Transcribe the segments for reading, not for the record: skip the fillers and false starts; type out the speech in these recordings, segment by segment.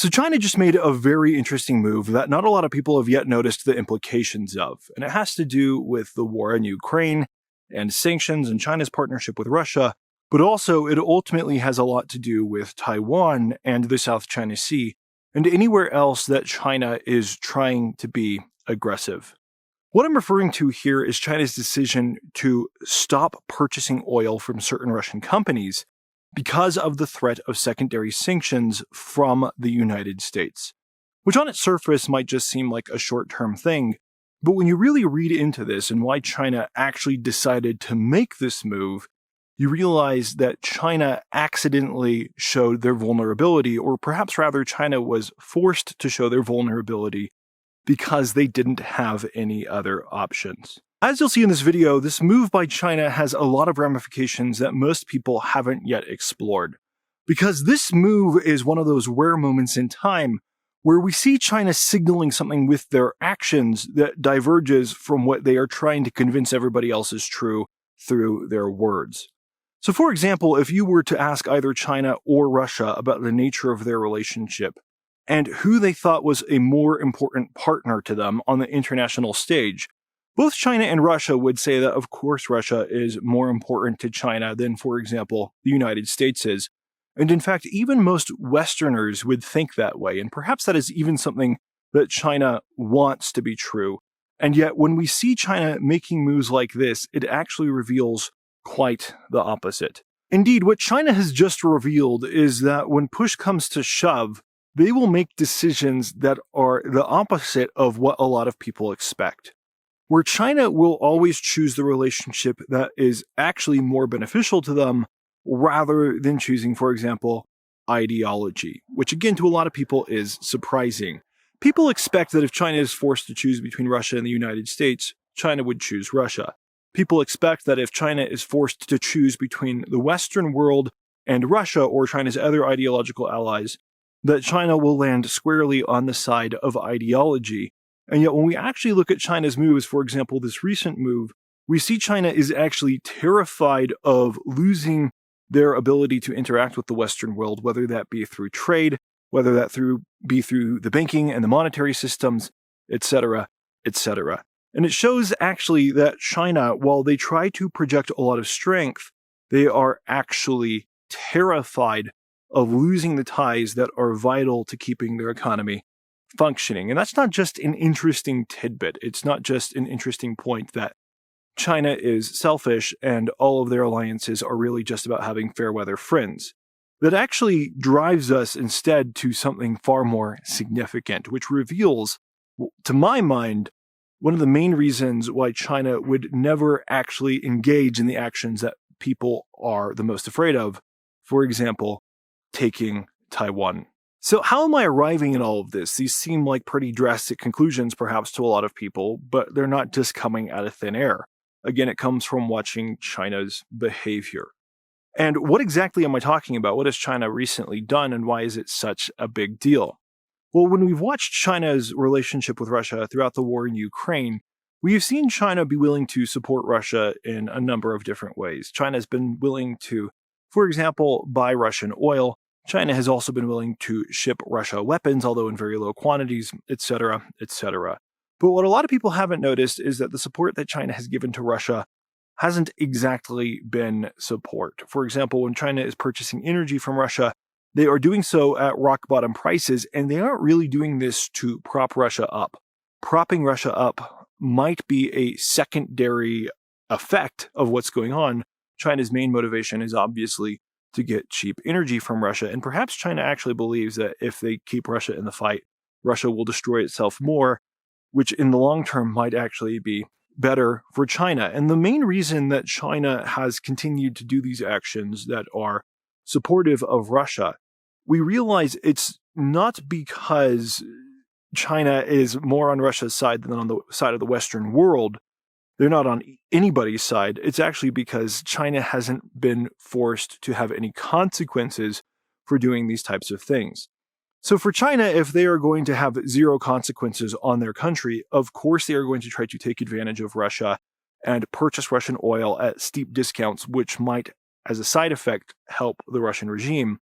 So China just made a very interesting move that not a lot of people have yet noticed the implications of, and it has to do with the war in Ukraine and sanctions and China's partnership with Russia, but also it ultimately has a lot to do with Taiwan and the South China Sea and anywhere else that China is trying to be aggressive. What I'm referring to here is China's decision to stop purchasing oil from certain Russian companies because of the threat of secondary sanctions from the United States, which on its surface might just seem like a short-term thing, but when you really read into this and why China actually decided to make this move, you realize that China accidentally showed their vulnerability, or perhaps rather China was forced to show their vulnerability because they didn't have any other options. As you'll see in this video, this move by China has a lot of ramifications that most people haven't yet explored. Because this move is one of those rare moments in time where we see China signaling something with their actions that diverges from what they are trying to convince everybody else is true through their words. So for example, if you were to ask either China or Russia about the nature of their relationship and who they thought was a more important partner to them on the international stage, both China and Russia would say that, of course, Russia is more important to China than, for example, the United States is. And in fact, even most Westerners would think that way, and perhaps that is even something that China wants to be true. And yet, when we see China making moves like this, it actually reveals quite the opposite. Indeed, what China has just revealed is that when push comes to shove, they will make decisions that are the opposite of what a lot of people expect. Where China will always choose the relationship that is actually more beneficial to them rather than choosing, for example, ideology, which again to a lot of people is surprising. People expect that if China is forced to choose between Russia and the United States, China would choose Russia. People expect that if China is forced to choose between the Western world and Russia or China's other ideological allies, that China will land squarely on the side of ideology. And yet when we actually look at China's moves, for example, this recent move, we see China is actually terrified of losing their ability to interact with the Western world, whether that be through trade, whether that be through the banking and the monetary systems, etc., etc. And it shows actually that China, while they try to project a lot of strength, they are actually terrified of losing the ties that are vital to keeping their economy functioning. And that's not just an interesting tidbit. It's not just an interesting point that China is selfish and all of their alliances are really just about having fair weather friends. That actually drives us instead to something far more significant, which reveals, to my mind, one of the main reasons why China would never actually engage in the actions that people are the most afraid of. For example, taking Taiwan. So how am I arriving at all of this? These seem like pretty drastic conclusions perhaps to a lot of people, but they're not just coming out of thin air. Again, it comes from watching China's behavior. And what exactly am I talking about? What has China recently done and why is it such a big deal? Well, when we've watched China's relationship with Russia throughout the war in Ukraine, we have seen China be willing to support Russia in a number of different ways. China has been willing to, for example, buy Russian oil. China has also been willing to ship Russia weapons, although in very low quantities, etc., etc. But what a lot of people haven't noticed is that the support that China has given to Russia hasn't exactly been support. For example, when China is purchasing energy from Russia, they are doing so at rock bottom prices, and they aren't really doing this to prop Russia up. Propping Russia up might be a secondary effect of what's going on. China's main motivation is obviously to get cheap energy from Russia, and perhaps China actually believes that if they keep Russia in the fight, Russia will destroy itself more, which in the long term might actually be better for China. And the main reason that China has continued to do these actions that are supportive of Russia, we realize it's not because China is more on Russia's side than on the side of the Western world. They're not on anybody's side. It's actually because China hasn't been forced to have any consequences for doing these types of things. So for China, if they are going to have zero consequences on their country, of course they are going to try to take advantage of Russia and purchase Russian oil at steep discounts, which might, as a side effect, help the Russian regime.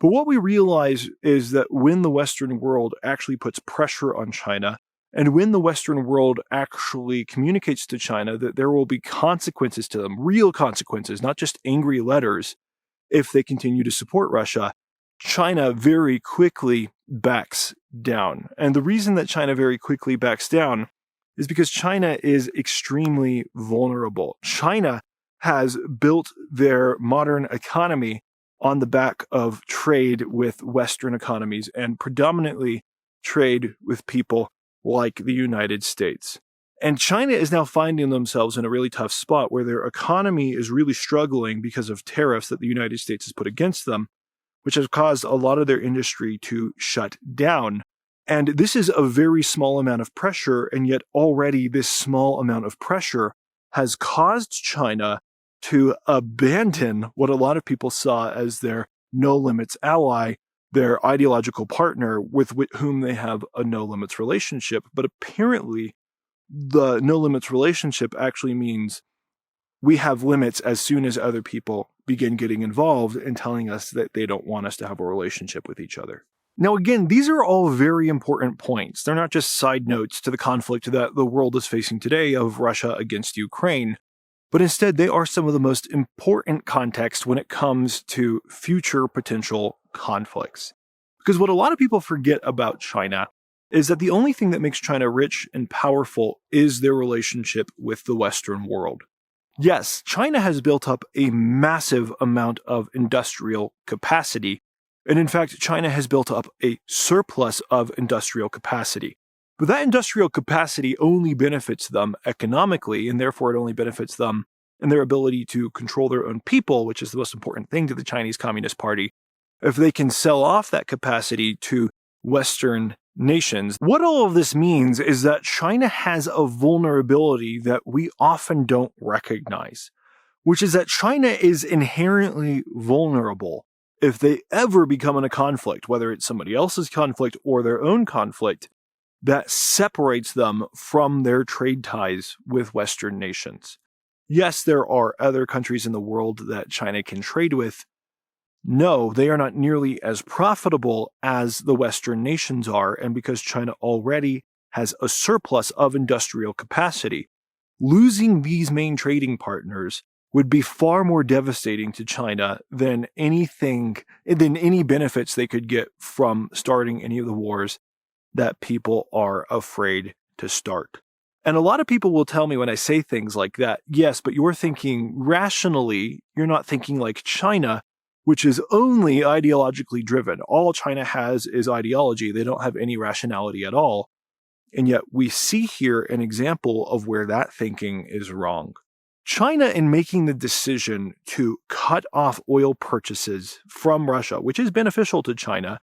But what we realize is that when the Western world actually puts pressure on China, and when the Western world actually communicates to China that there will be consequences to them, real consequences, not just angry letters, if they continue to support Russia, China very quickly backs down. And the reason that China very quickly backs down is because China is extremely vulnerable. China has built their modern economy on the back of trade with Western economies and predominantly trade with people like the United States. And China is now finding themselves in a really tough spot where their economy is really struggling because of tariffs that the United States has put against them, which has caused a lot of their industry to shut down. And this is a very small amount of pressure, and yet already this small amount of pressure has caused China to abandon what a lot of people saw as their no-limits ally, their ideological partner with whom they have a no-limits relationship. But apparently, the no-limits relationship actually means we have limits as soon as other people begin getting involved and telling us that they don't want us to have a relationship with each other. Now, again, these are all very important points. They're not just side notes to the conflict that the world is facing today of Russia against Ukraine, but instead they are some of the most important context when it comes to future potential conflicts. Because what a lot of people forget about China is that the only thing that makes China rich and powerful is their relationship with the Western world. Yes, China has built up a massive amount of industrial capacity, and in fact, China has built up a surplus of industrial capacity. But that industrial capacity only benefits them economically, and therefore it only benefits them in their ability to control their own people, which is the most important thing to the Chinese Communist Party. If they can sell off that capacity to Western nations, what all of this means is that China has a vulnerability that we often don't recognize, which is that China is inherently vulnerable if they ever become in a conflict, whether it's somebody else's conflict or their own conflict, that separates them from their trade ties with Western nations. Yes, there are other countries in the world that China can trade with. No, they are not nearly as profitable as the Western nations are, and because China already has a surplus of industrial capacity, losing these main trading partners would be far more devastating to China than any benefits they could get from starting any of the wars that people are afraid to start. And a lot of people will tell me when I say things like that, yes, but you're thinking rationally, you're not thinking like China, which is only ideologically driven. All China has is ideology. They don't have any rationality at all. And yet we see here an example of where that thinking is wrong. China, in making the decision to cut off oil purchases from Russia, which is beneficial to China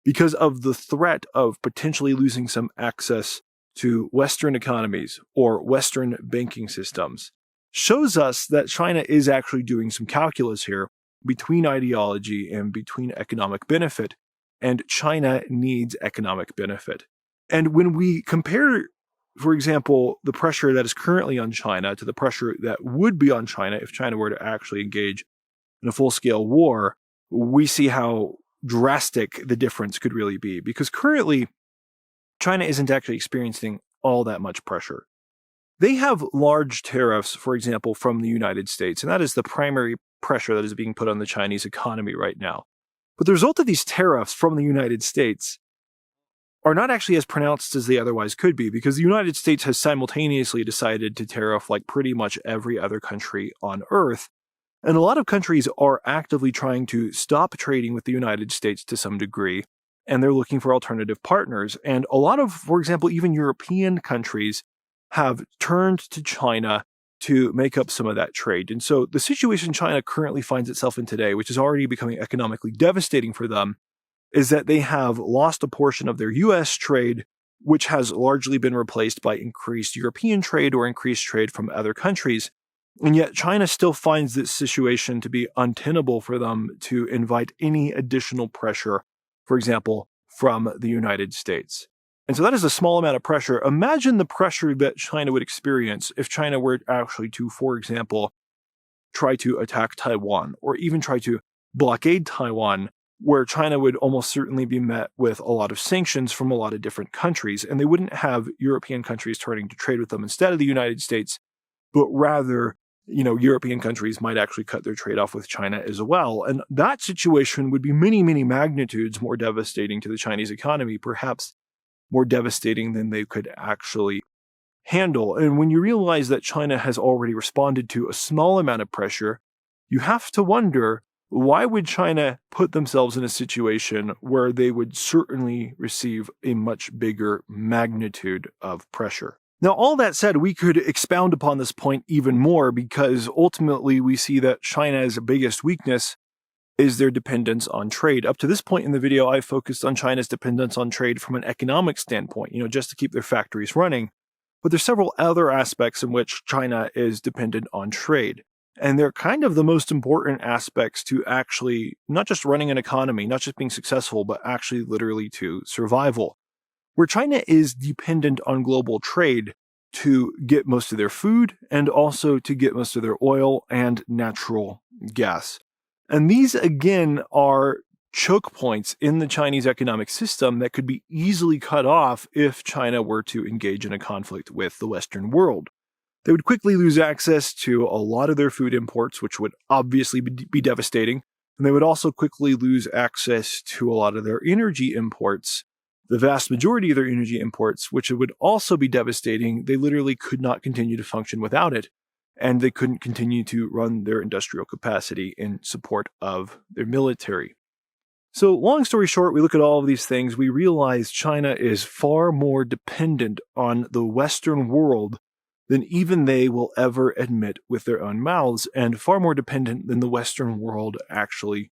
because of the threat of potentially losing some access to Western economies or Western banking systems, shows us that China is actually doing some calculus here between ideology and between economic benefit, and China needs economic benefit. And when we compare, for example, the pressure that is currently on China to the pressure that would be on China if China were to actually engage in a full-scale war, we see how drastic the difference could really be. Because currently, China isn't actually experiencing all that much pressure. They have large tariffs, for example, from the United States, and that is the primary pressure that is being put on the Chinese economy right now. But the result of these tariffs from the United States are not actually as pronounced as they otherwise could be, because the United States has simultaneously decided to tariff like pretty much every other country on Earth. And a lot of countries are actively trying to stop trading with the United States to some degree, and they're looking for alternative partners. And a lot of, for example, even European countries have turned to China to make up some of that trade. And so the situation China currently finds itself in today, which is already becoming economically devastating for them, is that they have lost a portion of their US trade, which has largely been replaced by increased European trade or increased trade from other countries. And yet China still finds this situation to be untenable for them to invite any additional pressure, for example, from the United States. And so that is a small amount of pressure. Imagine the pressure that China would experience if China were actually to, for example, try to attack Taiwan or even try to blockade Taiwan where China would almost certainly be met with a lot of sanctions from a lot of different countries. And they wouldn't have European countries turning to trade with them instead of the United States, but rather, European countries might actually cut their trade off with China as well. And that situation would be many, many magnitudes more devastating to the Chinese economy, perhaps more devastating than they could actually handle. And when you realize that China has already responded to a small amount of pressure, you have to wonder, why would China put themselves in a situation where they would certainly receive a much bigger magnitude of pressure? Now, all that said, we could expound upon this point even more, because ultimately we see that China's biggest weakness is their dependence on trade. Up to this point in the video, I focused on China's dependence on trade from an economic standpoint, just to keep their factories running. But there's several other aspects in which China is dependent on trade. And they're kind of the most important aspects to actually not just running an economy, not just being successful, but actually literally to survival. Where China is dependent on global trade to get most of their food and also to get most of their oil and natural gas. And these, again, are choke points in the Chinese economic system that could be easily cut off if China were to engage in a conflict with the Western world. They would quickly lose access to a lot of their food imports, which would obviously be devastating. And they would also quickly lose access to a lot of their energy imports, the vast majority of their energy imports, which would also be devastating. They literally could not continue to function without it. And they couldn't continue to run their industrial capacity in support of their military. So long story short, we look at all of these things, we realize China is far more dependent on the Western world than even they will ever admit with their own mouths, and far more dependent than the Western world actually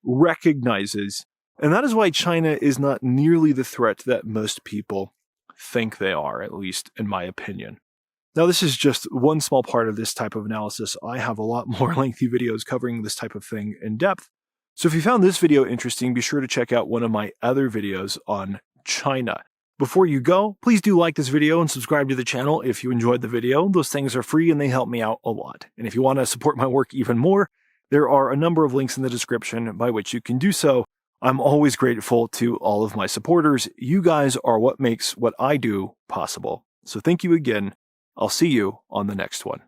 recognizes. And that is why China is not nearly the threat that most people think they are, at least in my opinion. Now, this is just one small part of this type of analysis. I have a lot more lengthy videos covering this type of thing in depth. So if you found this video interesting, be sure to check out one of my other videos on China. Before you go, please do like this video and subscribe to the channel if you enjoyed the video. Those things are free and they help me out a lot. And if you want to support my work even more, there are a number of links in the description by which you can do so. I'm always grateful to all of my supporters. You guys are what makes what I do possible. So thank you again. I'll see you on the next one.